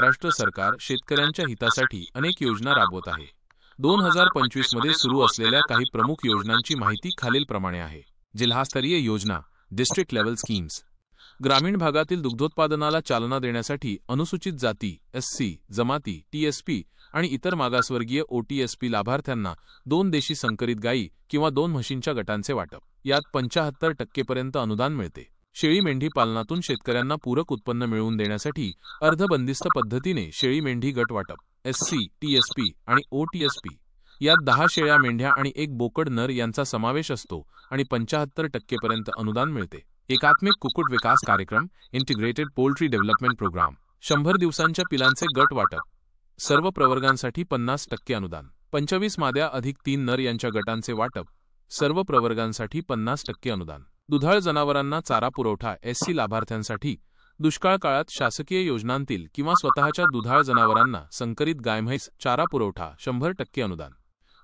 महाराष्ट्र सरकार शेतकऱ्यांच्या हितासाठी अनेक योजना राबवत आहे। 2025 मध्ये सुरू असलेल्या काही प्रमुख योजनांची माहिती खालीलप्रमाणे आहे। जिल्हास्तरीय योजना, डिस्ट्रिक्ट लेवल स्कीम्स। ग्रामीण भागातील दुग्धोत्पादनाला चालना देण्यासाठी अनुसूचित जाती, एससी, जमाती, टीएसपी आणि इतर मागासवर्गीय ओटीएसपी लाभार्थ्यांना 2 देशी संकरित गायी किंवा 2 म्हशींच्या गटांचे वाटप। यात 75% पर्यंत अनुदान मिळते। शेळी मेंढी पालनातून शेतकऱ्यांना पूरक उत्पन्न मिळवून देण्यासाठी अर्धबंदिस्त पद्धतीने शेळी मेंढी गट वाटप, एससी, टीएसपी आणि ओटीएसपी। यात 10 शेळ्या मेंढ्या आणि 1 बोकड नर यांचा समावेश असतो आणि 75% पर्यंत अनुदान मिळते। एकात्मिक कुक्कुट विकास कार्यक्रम, इंटिग्रेटेड पोल्ट्री डेव्हलपमेंट प्रोग्राम। 100 दिवसांच्या पिलांचे गट वाटप, सर्व प्रवर्गांसाठी 50% अनुदान। 25 माद्या अधिक 3 नर यांच्या गटांचे वाटप, सर्व प्रवर्गांसाठी 50% अनुदान। दुधाळ जनावरांना चारा पुरवठा, एससी लाभार्थ्यांसाठी दुष्काळ काळात शासकीय योजनांतील किंवा स्वतःच्या दुधाळ जनावरांना संकरित गाय म्हैस चारा पुरवठा 100% अनुदान।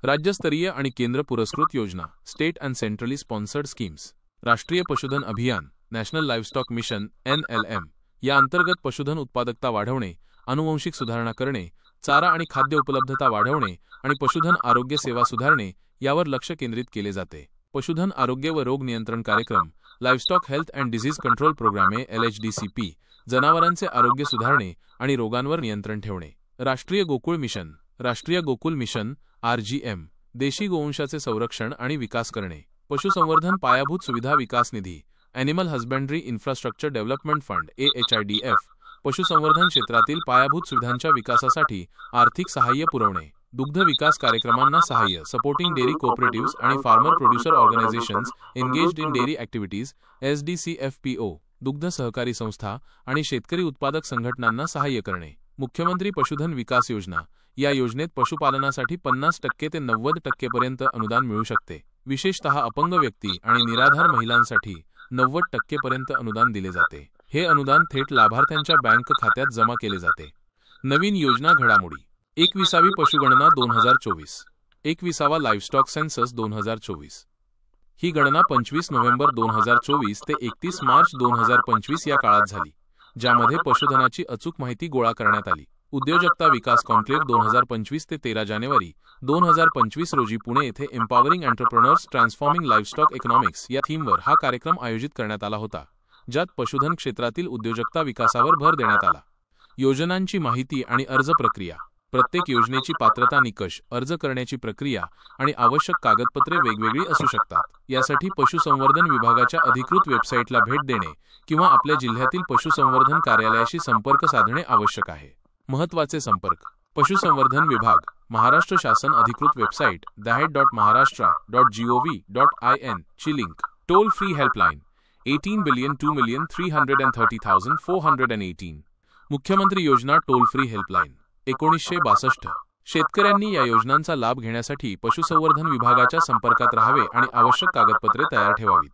राज्यस्तरीय आणि केंद्र पुरस्कृत योजना, state and centrally sponsored schemes. राष्ट्रीय पशुधन अभियान, नॅशनल लाईव्हस्टॉक मिशन NLM या अंतर्गत पशुधन उत्पादकता वाढवणे, आनुवंशिक सुधारणा करणे, चारा आणि खाद्य उपलब्धता वाढवणे आणि पशुधन आरोग्य सेवा सुधारणे यावर लक्ष केंद्रित केले जाते। पशुधन आरोग्य व रोग नियंत्रण कार्यक्रम, livestock health and disease control programme LHDCP, जनावरांचे आरोग्य सुधारणे आणि रोगांवर नियंत्रण ठेवणे। राष्ट्रीय गोकुळ मिशन, राष्ट्रीय गोकुल मिशन RGM, देशी गोवंशाचे संरक्षण आणि विकास करणे। पशुसंवर्धन पायाभूत सुविधा विकास निधी, animal husbandry infrastructure development fund AHIDF, पशुसंवर्धन क्षेत्रातील पायाभूत सुविधांच्या विकासासाठी आर्थिक सहाय्य पुरवणे। दुग्ध विकास कार्यक्रमांना सहाय्य, सपोर्टिंग डेअरी कोऑपरेटिव्हज आणि farmer producer organisations engaged in dairy activities SDCFPO, दुग्ध सहकारी संस्था आणि शेतकरी उत्पादक संघटनांना सहाय्य करणे। मुख्यमंत्री पशुधन विकास योजना, या योजनेत पशुपालनासाठी 50% ते 90% पर्यंत अनुदान मिळू शकते। विशेषतः अपंग व्यक्ती आणि निराधार महिलांसाठी 90% पर्यंत अनुदान दिले जाते। हे अनुदान थेट लाभार्थ्यांच्या बँक खात्यात जमा केले जाते। नवीन योजना घडामोडी, 21वी पशुगणना 2024, 21वा लाईव्हस्टॉक सेन्सस 2024। ही गणना 25 नोव्हेंबर 2024 ते 31 मार्च 2025 या काळात झाली, ज्यामध्ये पशुधनाची अचूक माहिती गोळा करण्यात आली। उद्योजकता विकास कॉन्क्लेव्ह 2025 ते 13 जानेवारी 2025 रोजी पुणे येथे एम्पॉवरिंग एंटरप्रेन्योर्स ट्रान्सफॉर्मिंग लाईव्हस्टॉक इकॉनॉमिक्स या थीमवर हा कार्यक्रम आयोजित करण्यात आला होता, ज्यात पशुधन क्षेत्रातील उद्योजकता विकासावर भर देण्यात आला। योजनांची माहिती आणि अर्ज प्रक्रिया, प्रत्येक योजनेची पात्रता निकष, अर्ज करण्याची प्रक्रिया आणि आवश्यक कागदपत्रे वेगवेगळी असू शकतात। यासाठी पशुसंवर्धन विभागाच्या अधिकृत वेबसाईटला भेट देणे किंवा आपल्या जिल्ह्यातील पशुसंवर्धन कार्यालयाशी संपर्क साधणे आवश्यक आहे। महत्त्वाचे संपर्क, पशुसंवर्धन विभाग, महाराष्ट्र शासन अधिकृत वेबसाईट thehead.maharashtra.gov.in ची लिंक। Toll free helpline 18,02,330,418। मुख्यमंत्री योजना टोल फ्री हेल्पलाईन 1962। शेतकऱ्यांनी या योजनांचा लाभ घेण्यासाठी पशुसंवर्धन विभागाच्या संपर्कात राहावे आणि आवश्यक कागदपत्रे तयार ठेवावीत।